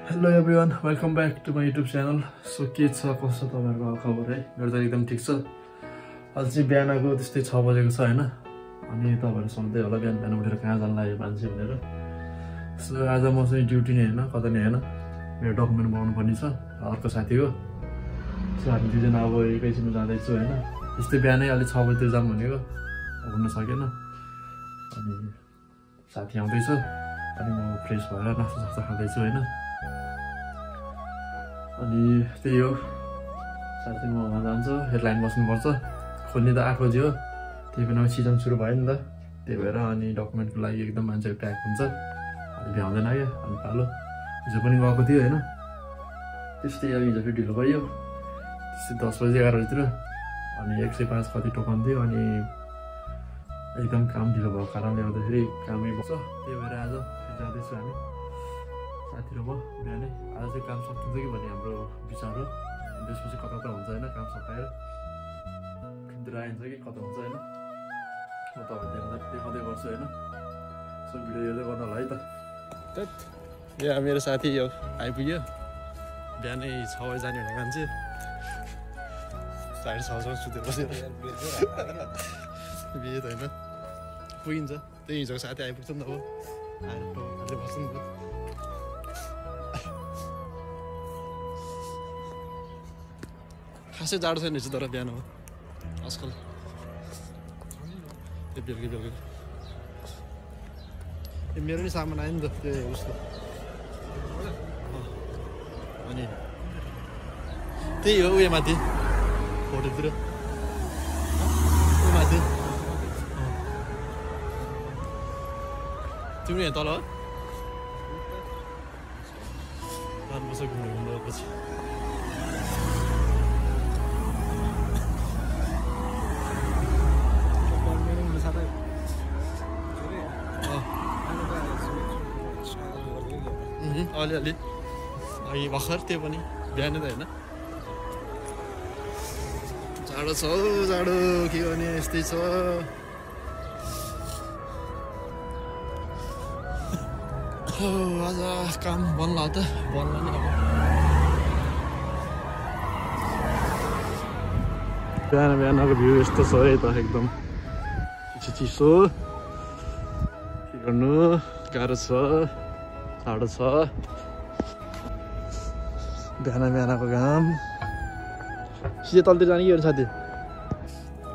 Hello everyone, welcome back to my YouTube channel. So के छ कसो तपाईँहरूको खबर है? मेरो त एकदम ठिक छ। आज चाहिँ बिहानको त्यस्तै 6 बजेको छ होइन। अनि तपाईँहरू सोध्दै होला बिहान बिहान उठेर कहाँ जान लाग्यो मान्छे भनेर। सो आज म चाहिँ ड्युटी नै होइन, कता नै होइन, मेरो डकुमेन्ट बनाउनु पर्ने छ अर्को साथीको। सो हामी दुईजना अब एकैछिनमा जाँदैछु होइन। त्यस्तै बिहानै अलि 6 बजीतिर जाऊँ भनेको, हुन सकेन। अनि साथी आउँदैछ, अनि म फ्रेस भएर नास्ता खाँदैछु होइन। अनि त्यही हो, साथी म वहाँ जान्छ, हेडलाइन बस्नुपर्छ। खोल्ने त 8 बजी हो, त्यही बेलामा सिजन सुरु भयो नि त, त्यही भएर अनि डकुमेन्टको लागि एकदम मान्छेको प्याक हुन्छ। अनि भ्याउँदैन क्या, अनि पालो हिजो पनि गएको थियो होइन। त्यस्तै अब हिजो फेरि ढिलो भयो, त्यस्तै 10 बजी 11 बजीतिर। अनि 105 कति टोकन थियो, अनि एकदम काम ढिलो भएको कारणले गर्दाखेरि कामै बस्छ। त्यही भएर आज जाँदैछु हामी साथी र म बिहानै। आज चाहिँ काम सकिन्छ कि भन्ने हाम्रो विचार हो। त्यसपछि कता त हुन्छ होइन, काम सकाएर खुद्रा आइन्छ कि कता हुन्छ होइन। म तपाईँहरू देखाउँदै गर्छु होइन। सो भिडियो हेर्दै गर्नु होला है त। यहाँ मेरो साथी यो आइपुग्यो, बिहानै 6 बजी जाने भनेको मान्छे 6:30 सुतेर बसेर बिहे त होइन पुगिन्छ। त्यही हिजोको साथी आइपुग्छ नि त, अब आएर बस्छ नि त। खासै जाडो छैन रहेछ तर बिहान हो आजकल, त्यो बेलुकी मेरो नि सामान आयो नि त त्यो उसको। अनि त्यही हो उयो माथि होटलतिर माथि। तिम्रो यहाँ तल हो जानुपर्छ घुम्नु पछि। अलिअलि अघि भर्खर, त्यो पनि बिहानै त होइन। जाडो छ जाडो, के गर्ने यस्तै छ। आज काम बन्ला त बन्ला नि अब। बिहानको भ्यू यस्तो छ है त, एकदम चिसो। के गर्नु, गाह्रो छ, जाडो छ। बिहानको घाम सिधै तलतिर जाने कि साथी?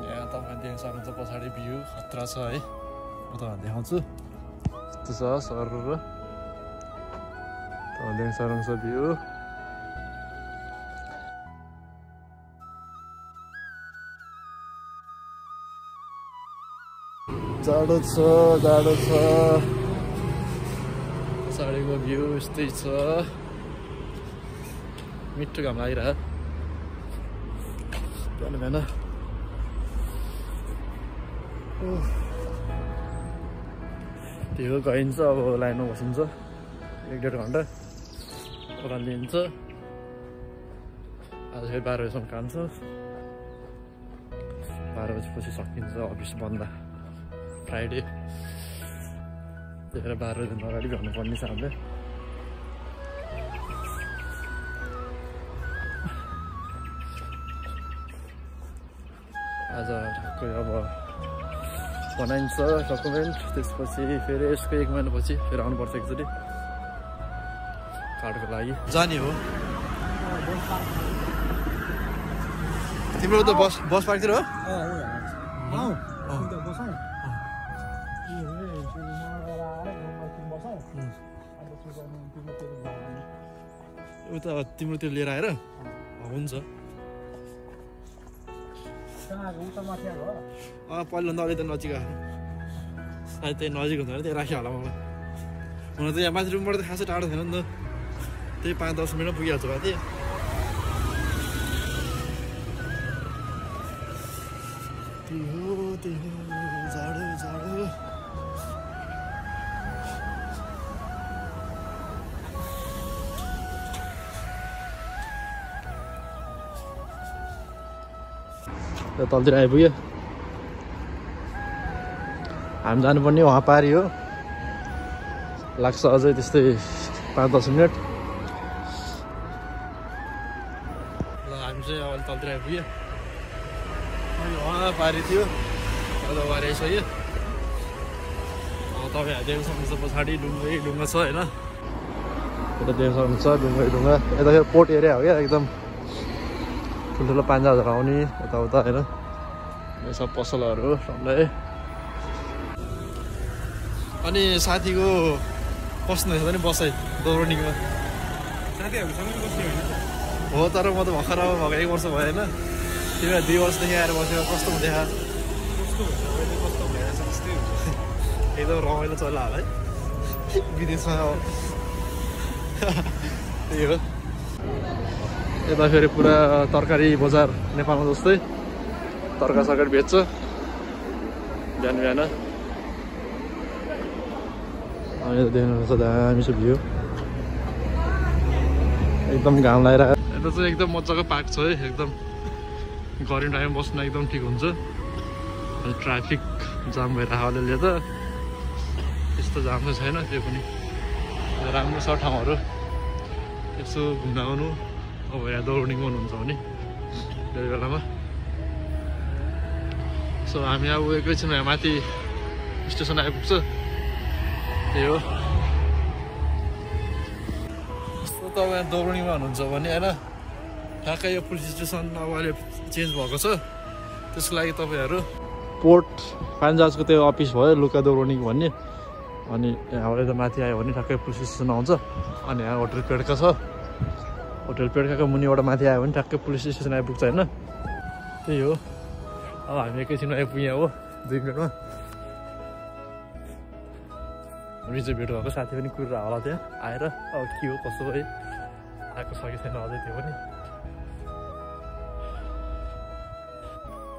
यहाँ तपाईँ देख्न सक्नुहुन्छ पछाडि भ्यू खतरा छ है। म तपाईँलाई देखाउँछु, यस्तो छ सर र तपाईँ देख्न सक्नुहुन्छ भ्यू। जाडो छ जाडो छ, पछाडिको भ्यू यस्तै छ। मिठो घाम लागिरह बिहान। त्यो गइन्छ, अब लाइनमा बसिन्छ 1-1.5 घन्टा ओह्रालो लिन्छ। आज फेरि 12 बजीसम्म काम छ, 12 बजीपछि सकिन्छ अफिस बन्द फ्राइडे। त्यही भएर 12 बजीभन्दा अगाडि भन्नुपर्ने छ हामीले। आज ठ्याक्कै अब बनाइन्छ डकुमेन्ट, त्यसपछि फेरि यसको 1 महिनापछि फेरि आउनुपर्छ एकचोटि कार्डको लागि जाने हो। तिम्रो त बस पार्कतिर हो? उता तिम्रोतिर लिएर आएर हुन्छ। पहिल्लो अलि त नजिक आयो, सायद त्यही नजिक हुँदैन, त्यही राख्यो होला मलाई। हुन त यहाँ माथि रुमबाट त खासै टाढो छैन नि त, त्यही 5-10 मिनटमा पुगिहाल्छ होला। त्यही हो जाडो जाडो। तलतिर आइपुग्यो, हामी जानुपर्ने वहाँ पारी हो, लाग्छ अझै त्यस्तै 5-10 मिनट। चाहिँ अहिले तलतिर आइपुग्यो उहाँ पारी थियो अहिले पारि आइसक्यो तपाईँ देख्न सक्नुहुन्छ पछाडि ढुङ्गा छ होइन यता देख्न सक्नुहुन्छ ढुङ्गा यता फेरि पोर्ट एरिया हो क्या एकदम ठुल्ठुलो पान्जाहरू आउने यताउता होइन यो सब पसलहरू सबै अनि साथीको बस्नु पनि बसाइ दोब्रोनिङमा साथीहरूसँगै बस्ने होइन हो तर म त भर्खर अब भएको 1 वर्ष भयो होइन तिमीहरू 2 वर्षदेखि आएर बसेर कस्तो हुँदै कस्तो हुन्छ अहिले कस्तो भइरहेछ त्यस्तै हुन्छ एकदम रमाइलो चल्ला होला है विदेशमा अब त्यही हो यता फेरि पुरा तरकारी बजार नेपालमा जस्तै तरकारी बेच्छ बिहान बिहान यता देख्नुहुन्छ दामी छ भ्यू एकदम घाम लगाएर यता चाहिँ एकदम मजाको पार्क छ है एकदम गर्मी टाइममा बस्न एकदम ठिक हुन्छ अनि ट्राफिक जाम भइरहेको अलिअलि त त्यस्तो जाम चाहिँ छैन त्यो पनि राम्रो छ ठाउँहरू यसो घुम्न आउनु अब यहाँ दौडिङ गर्नुहुन्छ भने त्यही बेलामा सो हामी अब एकैछिन यहाँ माथि स्टेसन आइपुग्छ त्यही हो जस्तो तपाईँ दौडिङमा हुनुहुन्छ भने होइन ठ्याक्कै यो पुलिस स्टेसन अब अहिले चेन्ज भएको छ त्यसको लागि तपाईँहरू पोर्ट पान्जाजको त्यो अफिस भयो लुका दौडिङ भन्ने अनि यहाँबाट त माथि आयो भने ठ्याक्कै पुलिस स्टेसन आउँछ अनि यहाँ होटल पेड्का छ होटल पेड्काको मुनिबाट माथि आयो भने ठ्याक्कै पुलिस स्टेसन आइपुग्छ होइन त्यही हो अब हामी एकैछिनमा आइपुग्यौँ हो 2 मिनटमा हामी चाहिँ भेट भएको साथी पनि कुरेर होला त्यहाँ आएर अब के हो कसो है आएको छ कि छैन अझै त्यो पनि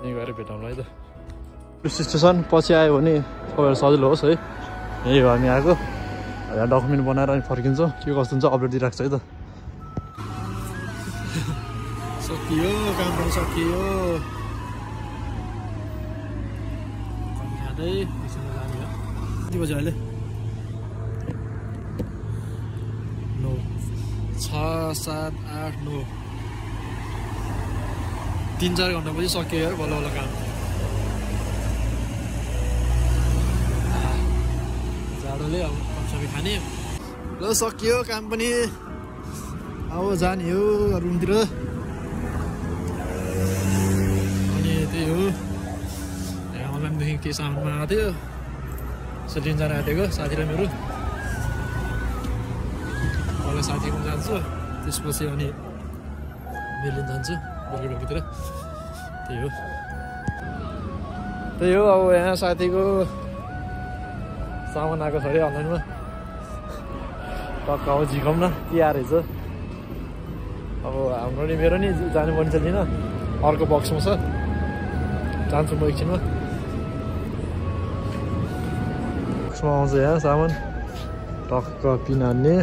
यहीँ गएर भेटाउँला है त पुलिस स्टेसन पछि आयो भने तपाईँहरू सजिलो होस् है यही हो हामी आएको यहाँ डकुमेन्ट बनाएर अनि फर्किन्छौँ के कस्तो हुन्छ अपडेट दिइराख्छ है त सकियो काम पनि सकियो खाँदै कति बज्यो अहिले 6, 7, 8, 9 3-4 घन्टापछि सक्यो यार बल्ल बल्ल काम जाडोले अब कमसमी खाने ल सकियो काम पनि अब जाने हो रुमतिर अनि त्यही हो यहाँ अनलाइनदेखि केही सामानमा आएको थियो सो लिन जान आँटेको साथी र मेरो मलाई साथीको जान्छु त्यसपछि अनि बेलुन जान्छु बेलुकीतिर त्यही हो अब यहाँ साथीको सामान आएको छ अरे अनलाइनमा टक्क अब झिकाउँ न के आएर रहेछ अब हाम्रो नि मेरो नि जानु पनि छैन अर्को बक्समा छ जान्छु म एकछिनमा बक्समा आउँछ यहाँ सामान टक्क पिन हान्ने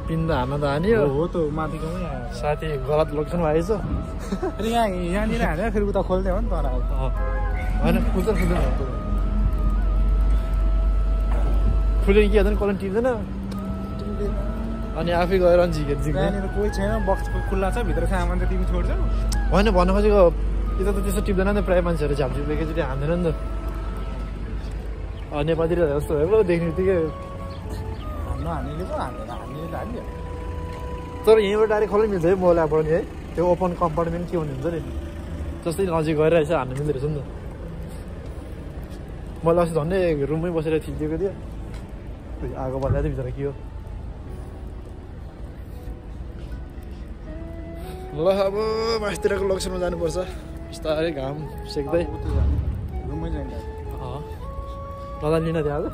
पिन त हान्न त हान्यो हो त माथिकोमै आयो साथी गलत लोकेसन आएछ अनि यहाँनिर हानेर फेरि उता खोल्दै हो नि त होइन खुल्दैन खुल्यो के हेर्दैन कसले टिप्दैन अनि आफै गएर अनि झिकेर यहाँनिर कोही छैन बक्स खुल्ला छ भित्र सामान त तिमी छोड्छौ होइन भन्न खोजेको यता त त्यस्तो टिप्दैन नि त प्रायः मान्छेहरू झापझुप एकैचोटि हान्दैन नि त नेपालतिर जस्तो भयो देख्ने बित्तिकै हान्नेले पो हान्दैन हान्नेले हाल्यो तर यहीँबाट डाइरेक्ट खोल्न मिल्छ है मोबाइल एपबाट नि है त्यो ओपन कम्पार्टमेन्ट के भन्ने हुन्छ नि जस्तै नजिक गएर रहेछ हान्नु मिल्दो रहेछ नि त मैले अस्ति झन्डै रुममै बसेर थिचिदिएको थियो आगो बल्दा थियो भित्र के हो ल अब मासतिरको लोकेसनमा जानुपर्छ बिस्तारै घाम सेक्दै रुममै जान्छ नजान लिन थियो आज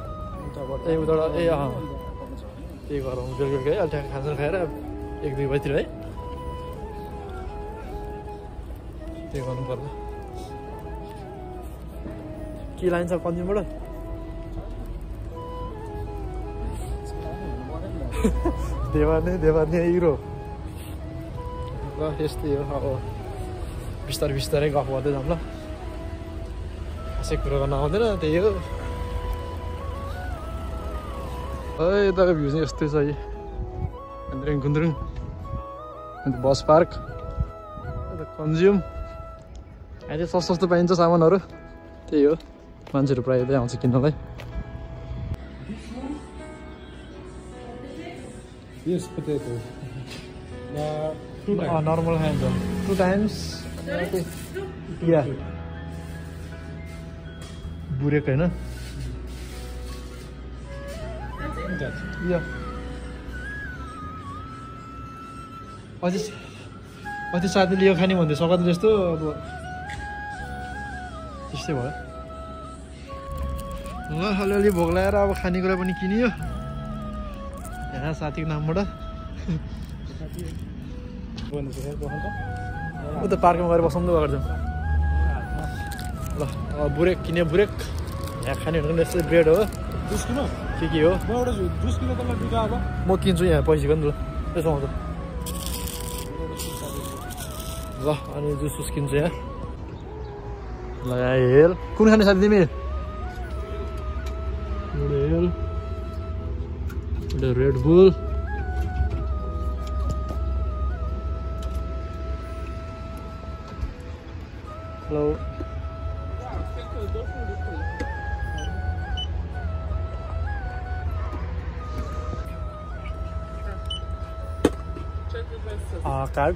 ए उताबाट ए त्यही गरौँ बेलुका है अहिले ठ्याक्क खाना खाएर 1-2 बजीतिर है त्यही गर्नु पर्ला के लान्छ कन्ज्युमबाट देवाने हिरो ल यस्तै हो अब बिस्तारै गफ गर्दै जाऊँ ल कसै कुरो गर्न आउँदैन त्यही हो यताको भ्यू चाहिँ यस्तै छ है गुन्द्रुङ अन्त बस पार्क यता कन्ज्युम अहिले सस्तो पाइन्छ सामानहरू त्यही हो मान्छेहरू प्रायः त्यही आउँछ किन्नलाई Yes, potato. नर्मल खाइन्छ 2 times या बुरेक होइन अझै साथीले यो खाने भन्दै सकत जस्तो अब त्यस्तै भयो ल अलिअलि भोक लगाएर अब खानेकुरा पनि किनियो यहाँ साथीको नामबाट उता पार्कमा गएर बसाउँदै गएर जाउँ ल बुरेक किन्यो बुरेक यहाँ खाने भनेको यस्तै ब्रेड हो जुस किन के हो म एउटा जुस किन तँलाई दुईटा अब म किन्छु यहाँ पैसाको नि ल त्यसो आउँछ ल अनि जुस किन्छु यहाँ ल हेल कुन खाने साथी तिमी hell red bull hello card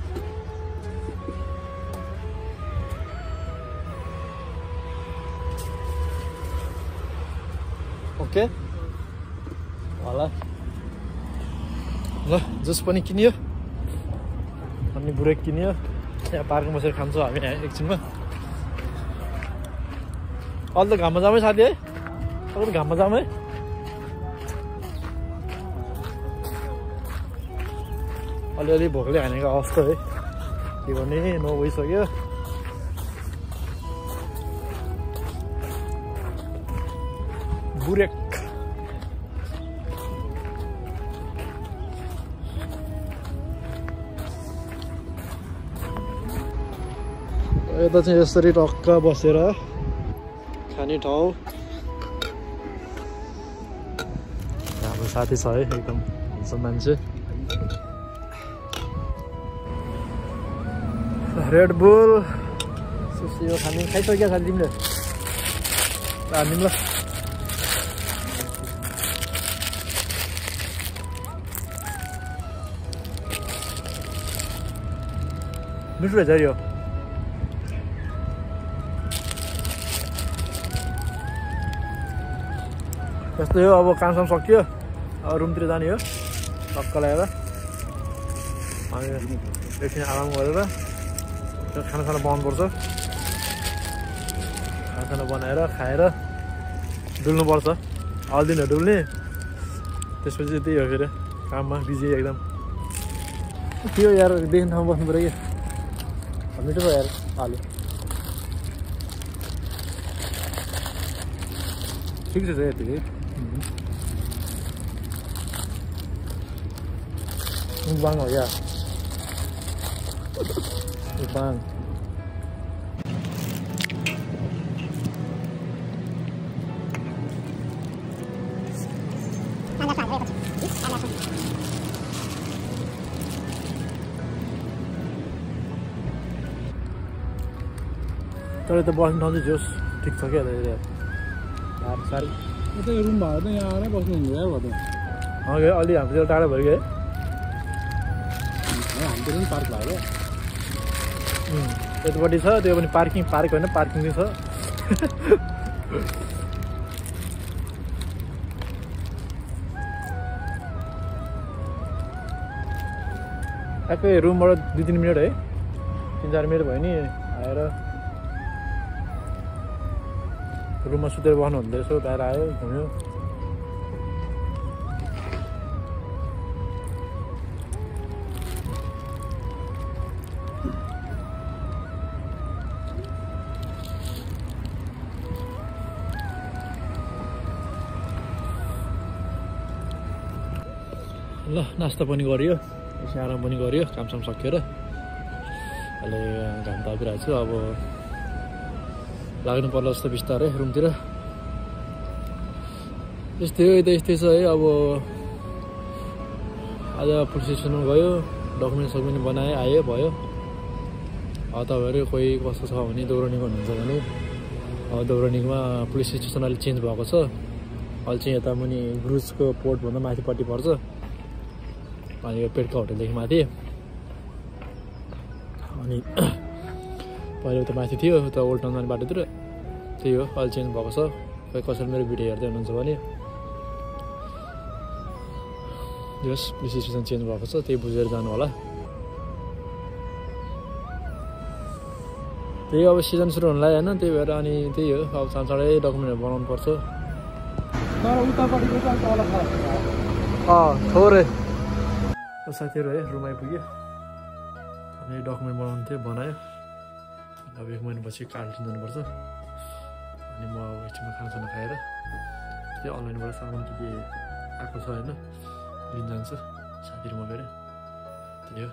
okay होला ल जुस पनि किनियो अनि बुरेक किनियो यहाँ पार्कमा बसेर खान्छौँ हामी यहाँ एकछिनमा अहिले त घाममा जाऊँ है साथी है अहिले त घाममा जाऊँ है अलिअलि भोकले हानेको अवस्था है के गर्ने नभइसक्यो बुरेक यता चाहिँ यसरी टक्क बसेर खाने ठाउँ हाम्रो साथी छ है एकदम हुन्छ मान्छे रेड बुल सुसियो खाने खाइसक्यो साथी तिमीले हामी ल मिठो रहेछ यो यस्तै हो अब कामसाम सकियो अब रुमतिर जाने हो टक्क लगाएर अनि एकछिन आराम गरेर खानासाना बनाउनुपर्छ खानासाना बनाएर खाएर डुल्नुपर्छ हल्दिन डुल्ने त्यसपछि त्यही हो फेरि काममा बिजी एकदम त्यो यार देख्ने ठाउँमा बस्नु पऱ्यो कि मिठो भयो यार आलु ठिक छ यतिकै Bang हो या bang तर त बस्नु ठाउँ चाहिँ जोस् ठिक छ क्या यार साह्रै यतै रुम भयो त यहाँ आएर बस्नु हुँदैन यार भयो त अलि हाम्रो टाढा भयो क्या हाम्रो पनि पार्क भयो यतापट्टि छ त्यो पनि पार्किङ पार्क होइन पार्किङ चाहिँ छ ट्याक्कै रुमबाट 2-3 मिनट है 3-4 मिनट भयो नि आएर रुममा सुतेर बस्नु हुँदै यसो बाहिर आयो घुम्यो ल नास्ता पनि गरियो यसो आराम पनि गरियो कामसाम सकिएर अहिले घाम तापिरहेको छु अब लाग्नु पर्ला जस्तो बिस्तारै रुमतिर यस्तै छ है। अब आज पुलिस स्टेसनमा गयो, डकुमेन्ट बनाए, आयो भयो। तपाईँहरू कोही कस्तो छ भने दौरानी गर्नुहुन्छ भने दौरानीमा पुलिस स्टेसन अहिले चेन्ज भएको छ। अहिले चाहिँ यता मुनि ब्रुजको पोर्टभन्दा माथिपट्टि पर्छ। अनि यो पेटका होटलदेखि माथि। अनि पहिला उता माथि थियो, उता ओल्ड टाउन जाने बाटोतिर। त्यही हो, अहिले चेन्ज भएको छ। खोइ कसरी मेरो भिडियो हेर्दै हुनुहुन्छ भने यस पुलिस स्टेसन चेन्ज भएको छ, त्यही बुझेर जानु होला। त्यही अब सिजन सुरु हुन लाग्यो होइन, त्यही भएर अनि त्यही हो, अब चाँडै डकुमेन्टहरू बनाउनु पर्छ। थोरै साथीहरू है रुम आइपुग्यो। अनि डकुमेन्ट बनाउनु थियो, बनायो। अब 1 महिनापछि कालचिनी जानुपर्छ। अनि म अब एकछिनमा खानासाना खाएर त्यो अनलाइनबाट सामान के आएको छ होइन लिन जान्छु साथीहरू म फेरि। त्यही हो।